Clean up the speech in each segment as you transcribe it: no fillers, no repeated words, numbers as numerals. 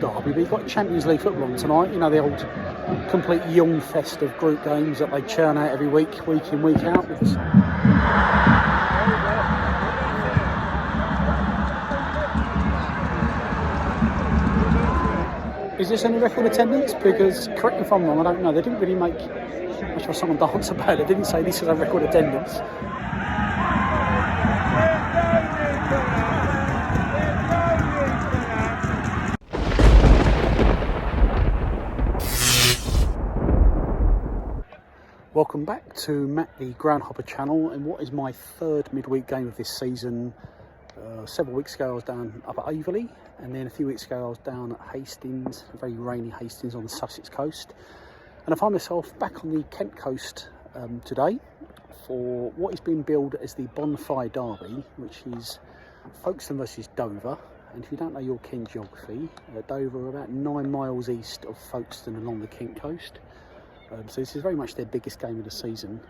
derby, but you've got Champions League football on tonight. You know, the old complete yawn fest of group games that they churn out every week, week in, week out. Is this any record attendance? Because, correct me if I'm wrong, I don't know. They didn't really make much of a song and dance about it. They didn't say this is a record attendance. Welcome back to Matt the Groundhopper channel, and what is my third midweek game of this season. Several weeks ago I was down up at Averley, and then a few weeks ago I was down at Hastings, a very rainy Hastings on the Sussex coast, and I find myself back on the Kent coast today for what is being billed as the Bonfire Derby, which is Folkestone versus Dover. And if you don't know your Kent geography, Dover are about 9 miles east of Folkestone along the Kent coast. So this is very much their biggest game of the season.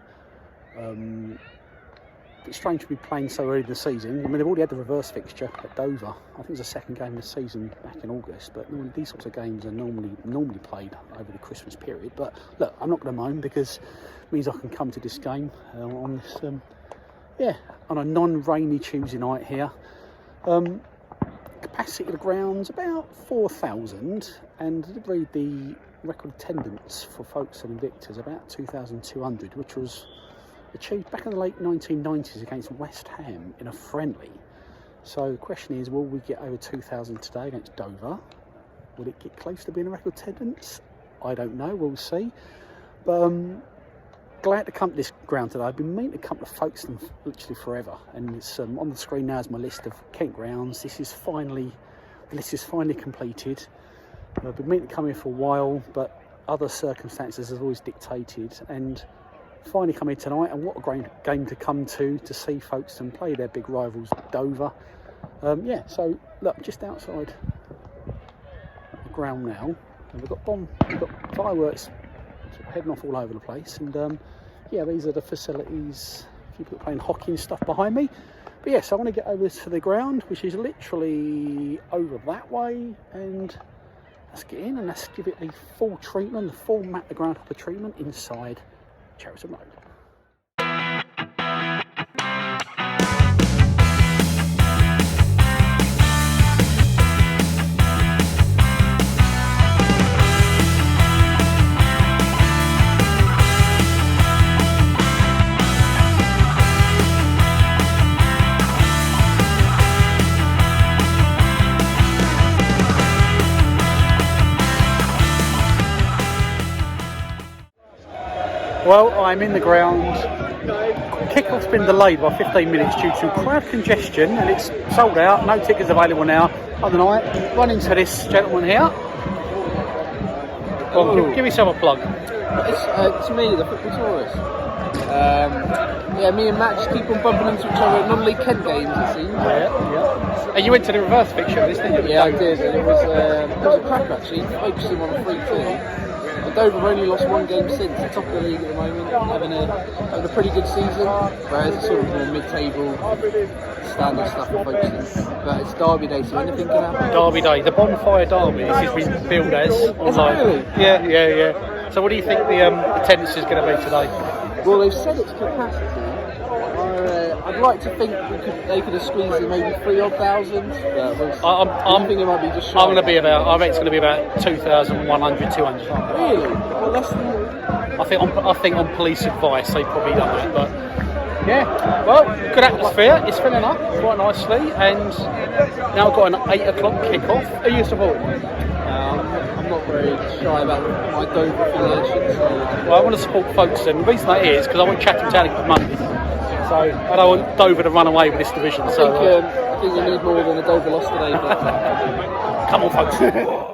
It's strange to be playing so early in the season. I mean, they've already had the reverse fixture at Dover. I think it was the second game of the season back in August. But normally these sorts of games are normally played over the Christmas period. But look, I'm not going to moan because it means I can come to this game on this, on a non-rainy Tuesday night here. Capacity of the ground's about 4,000, and I did read the record attendance for Folkestone Invicta is about 2,200, which was achieved back in the late 1990s against West Ham in a friendly. So the question is, will we get over 2,000 today against Dover? Will it get close to being a record attendance? I don't know, we'll see. But glad to come to this ground today. I've been meaning to come to Folkestone literally forever, and it's on the screen now is my list of Kent grounds. The list is finally completed. I've been meaning to come here for a while, but other circumstances have always dictated, and finally come here tonight. And what a great game to come to see Folkestone play their big rivals Dover. So look, just outside the ground now, and we've got fireworks sort of heading off all over the place, and these are the facilities. A few people playing hockey and stuff behind me. But yes, I want to get over to the ground, which is literally over that way, and let's get in and let's give it the full treatment, the full Matt the Groundhopper treatment inside Cheriton Road. Well, I'm in the ground. Kick-off's been delayed by 15 minutes due to crowd congestion, and it's sold out. No tickets available now. Other night, run into this gentleman here. Well, give yourself a plug. It's me, the football tourist. Me and Matt just keep on bumping into each other at non-league Kent games, it seems. Yeah. And you went to the reverse fixture of this, didn't you? Yeah, I did, and it was a crack actually. Focusing on a 3-2. Dover have only lost one game since, the top of the league at the moment, having a pretty good season, whereas it's sort of more mid-table standard stuff for Folkestone. But it's Derby Day, so anything can happen. Derby Day, the Bonfire Derby, this is been billed as online. Really? Yeah. So what do you think the attendance is going to be today? Well, they've said it's capacity. I'd like to think they could have squeezed in maybe 3,000. I'm thinking it might be just shy. I reckon it's going to be about 2,100, 200. Really? Less than... I think on police advice they probably done that, but yeah. Well, good atmosphere. It's filling up quite nicely, and now I've got an 8 o'clock kick-off. Who are you supporting? I'm not very shy about my Dover affiliation. Well, I want to support Folkestone. The reason that is because I want Chatham Town to get money. So I don't want Dover to run away with this division. I think you need more than a Dover loss today. But... Come on, folks.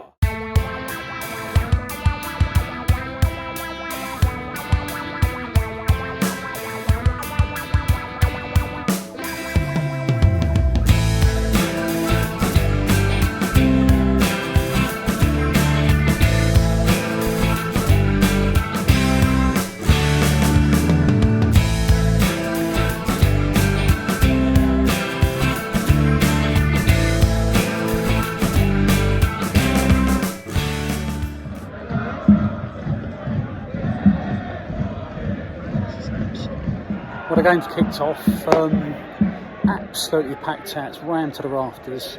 game's kicked off. Absolutely packed out, it's rammed to the rafters.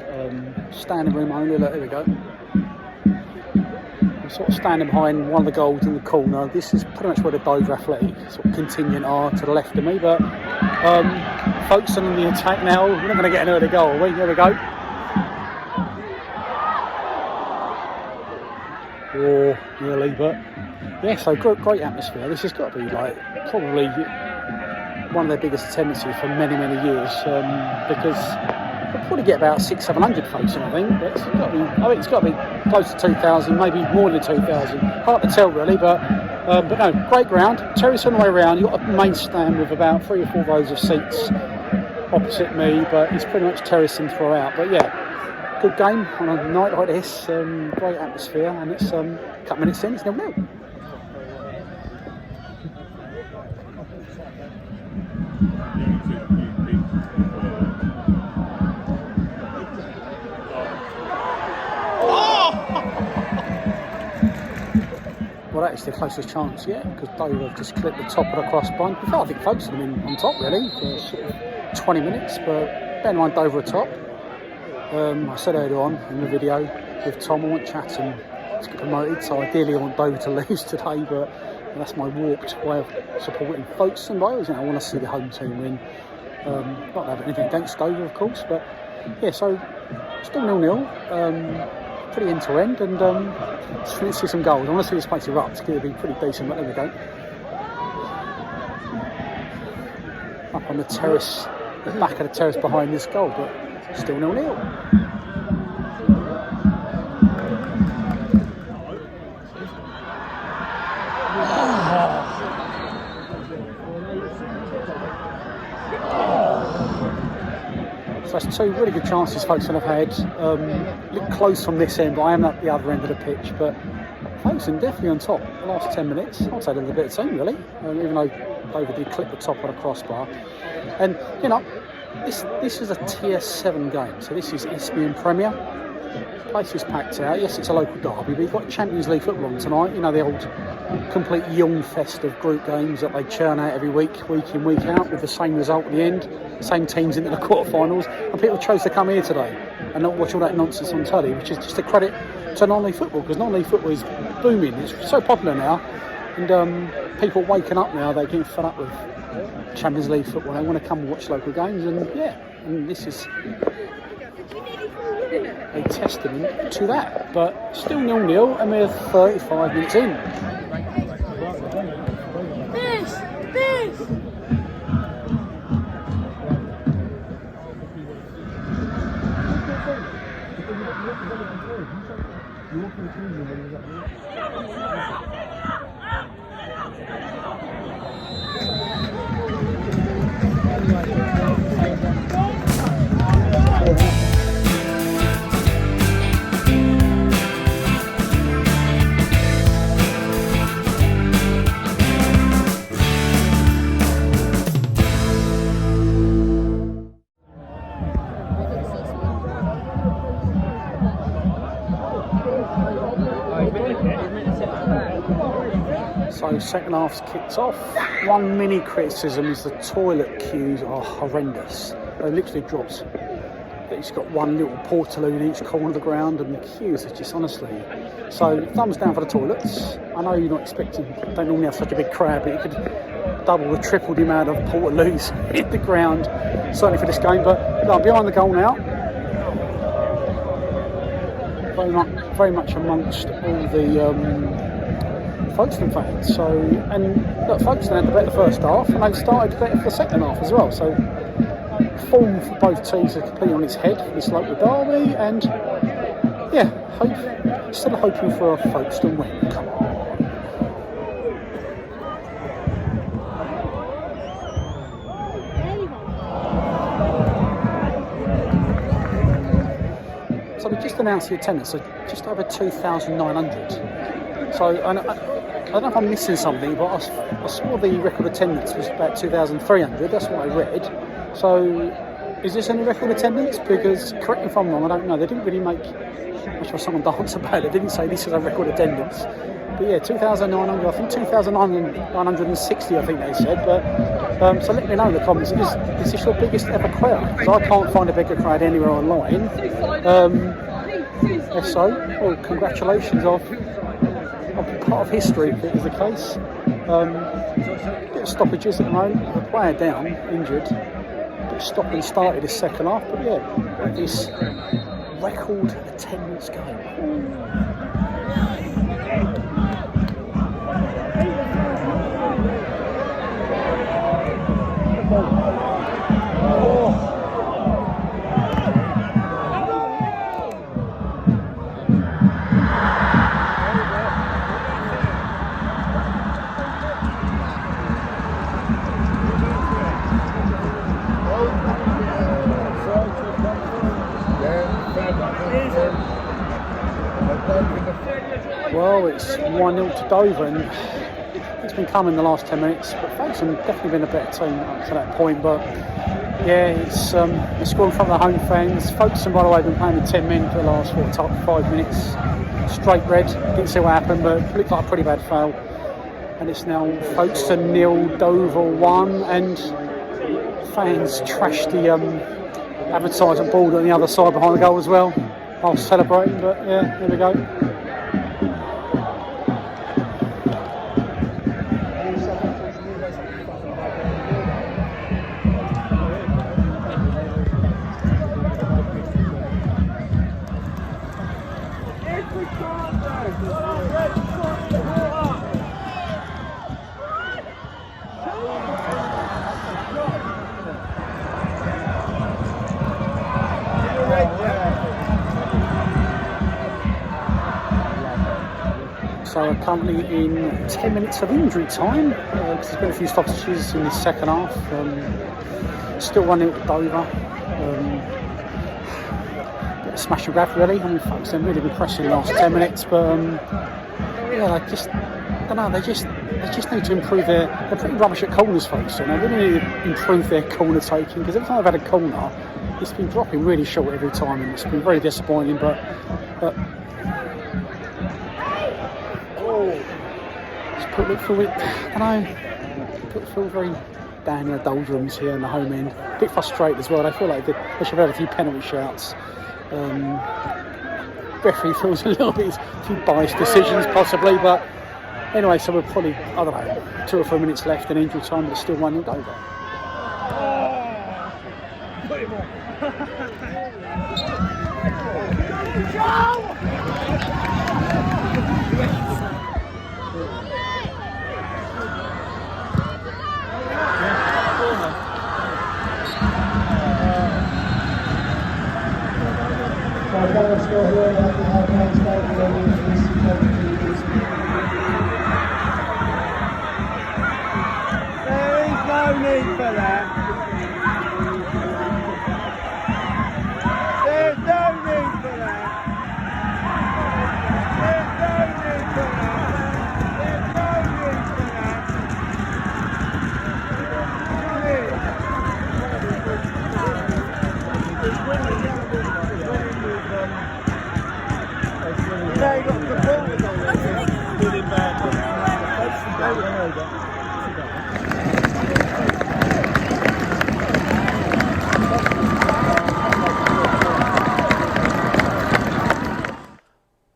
Standing room only, look, here we go. I'm sort of standing behind one of the goals in the corner. This is pretty much where the Dover Athletic sort of contingent are to the left of me, but Folkestone on the attack now. We're not going to get an early goal, are we? Here we go. Or nearly, but yeah, so great atmosphere. This has got to be like probably one of their biggest attendances for many years, because we'll probably get about 600-700 folks in, I think. But it's got to be close to 2,000, maybe more than 2,000. Hard to tell really, but no, great ground. Terrace on the way around. You've got a main stand with about 3 or 4 rows of seats opposite me, but it's pretty much terracing throughout. But yeah, good game on a night like this. Great atmosphere, and it's a couple minutes in, it's 0-0. Well, that is the closest chance yet, because Dover have just clipped the top of the crossbar. I think Folkestone have been on top really for sort of 20 minutes, but bear in mind Dover are top. I said earlier on in the video with Tom, I want Chatham to get promoted, so ideally I want Dover to lose today, but that's my warped way of supporting Folkestone. But I always think I want to see the home team win. Not to have anything against Dover, of course, but yeah, so still 0-0. Pretty end to end, and just want to see some goals. I want to see this place erupt. It's going to be pretty decent, but there we go. Up on the terrace, the back of the terrace behind this goal, but still 0-0. So that's 2 really good chances Folkestone have had. Look close from this end, but I am at the other end of the pitch. But Folkestone definitely on top the last 10 minutes. I'd say they're a bit of team really, even though Dover did clip the top of the crossbar. And you know, this is a tier 7 game, so this is Isthmian Premier. The place is packed out. Yes, it's a local derby, but you've got Champions League football on tonight. You know, the old complete yawn fest of group games that they churn out every week in, week out, with the same result at the end, same teams into the quarterfinals, and people chose to come here today and not watch all that nonsense on telly, which is just a credit to non-league football, because non-league football is booming. It's so popular now, and people waking up now, they're getting fed up with Champions League football. They want to come and watch local games, and yeah, and this is a testament to that. But still 0-0, and we're 35 minutes in. So second half's kicked off. One mini criticism is the toilet queues are horrendous. They literally dropped. It's got one little portaloo in each corner of the ground, and the queues are just honestly. So thumbs down for the toilets. I know you're not expecting, don't normally have such a big crowd, but you could double or triple the amount of portaloos hit the ground, certainly for this game. But no, behind the goal now. Very much amongst all the Folkestone fans. So, and look, Folkestone had the better first half, and they started better for the second half as well. So, form for both teams are completely on its head for this local derby, and yeah, still hoping for a Folkestone win. Come on. So we just announced the attendance, so just over 2,900. So I don't know if I'm missing something, but I saw the record attendance was about 2,300. That's what I read. So is this any record attendance? Because correct me if I'm wrong, I don't know. They didn't really make much of a song and dance about it. They didn't say this is a record attendance. But yeah, 2,900, I think 2,960, I think they said. But so let me know in the comments, is this your biggest ever crowd? Because I can't find a bigger crowd anywhere online. If so, well, congratulations. I'll be part of history if it is the case. Bit of stoppages at the moment. The player down, injured. Bit of stop and started this second half. But yeah, this record attendance game. Well, it's 1-0 to Dover, and it's been coming the last 10 minutes, but Folkestone have definitely been a better team up to that point. But yeah, it's a score in front of the home fans. Folkestone, by the way, have been playing with 10 men for the last 5 minutes. Straight red, didn't see what happened, but it looked like a pretty bad foul. And it's now Folkestone 0, Dover 1, and fans trashed the advertisement board on the other side behind the goal as well. I was celebrating, but yeah, there we go. So we're currently in 10 minutes of injury time, because there's been a few stoppages in this second half. Still 1-0 to Dover. Bit of smash and grab really. I mean, Folkestone really been pressing in the last 10 minutes, but yeah, I don't know, they just need to improve they're pretty rubbish at corners, Folkestone. They really need to improve their corner taking, because every time they've had a corner, it's been dropping really short every time, and it's been very disappointing. But put Liverpool, very down in the doldrums here in the home end. A bit frustrated as well. They feel like they should have had a few penalty shouts. Referee feels a little bit, a few biased decisions possibly, but anyway, so we're probably, I don't know, 2 or 3 minutes left in injury time, but it's still 1-0 over. There is no need for that. There's no need for that. There's no need for that. There's no need for that. They got the ball with them. Really bad.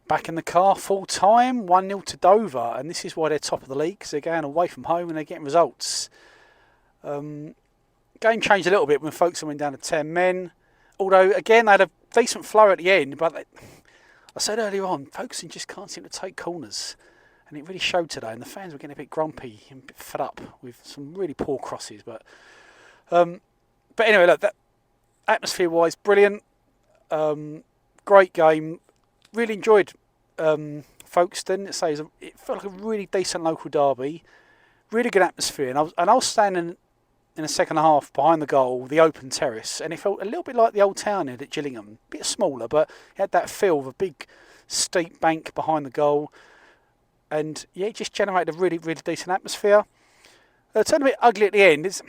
Back in the car full time, 1-0 to Dover, and this is why they're top of the league, because they're going away from home and they're getting results. Game changed a little bit when Folkestone went down to 10 men, although again they had a decent flow at the end, but I said earlier on, Folkestone just can't seem to take corners, and it really showed today, and the fans were getting a bit grumpy and a bit fed up with some really poor crosses. But anyway, look, that atmosphere wise, brilliant, great game. Really enjoyed Folkestone. It felt like a really decent local derby, really good atmosphere, and I was standing in the second half behind the goal, the open terrace, and it felt a little bit like the old town here at Gillingham, a bit smaller, but it had that feel of a big steep bank behind the goal, and yeah, it just generated a really, really decent atmosphere. It turned a bit ugly at the end.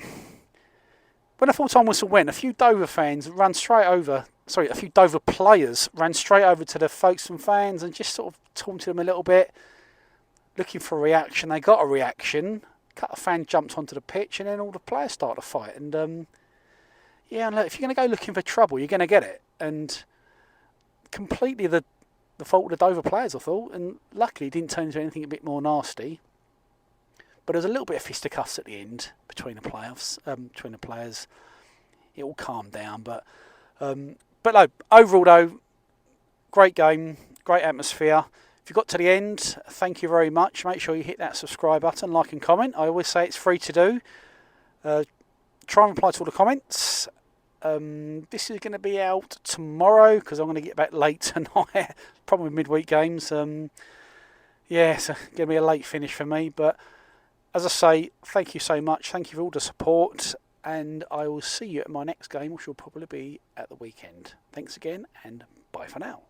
When the full-time whistle went, a few Dover players ran straight over to the Folkestone fans and just sort of taunted them a little bit. looking for a reaction. They got a reaction. A couple of fans jumped onto the pitch, and then all the players started to fight. And yeah, and look, if you're going to go looking for trouble, you're going to get it. And completely the fault of the Dover players, I thought. And luckily, it didn't turn into anything a bit more nasty. But there was a little bit of fisticuffs at the end between the players. It all calmed down. But no, overall though, great game, great atmosphere. If you got to the end, thank you very much. Make sure you hit that subscribe button, like and comment. I always say it's free to do. Try and reply to all the comments. This is going to be out tomorrow because I'm going to get back late tonight. Probably midweek games. Yeah, it's going to be a late finish for me. But as I say, thank you so much. Thank you for all the support. And I will see you at my next game, which will probably be at the weekend. Thanks again, and bye for now.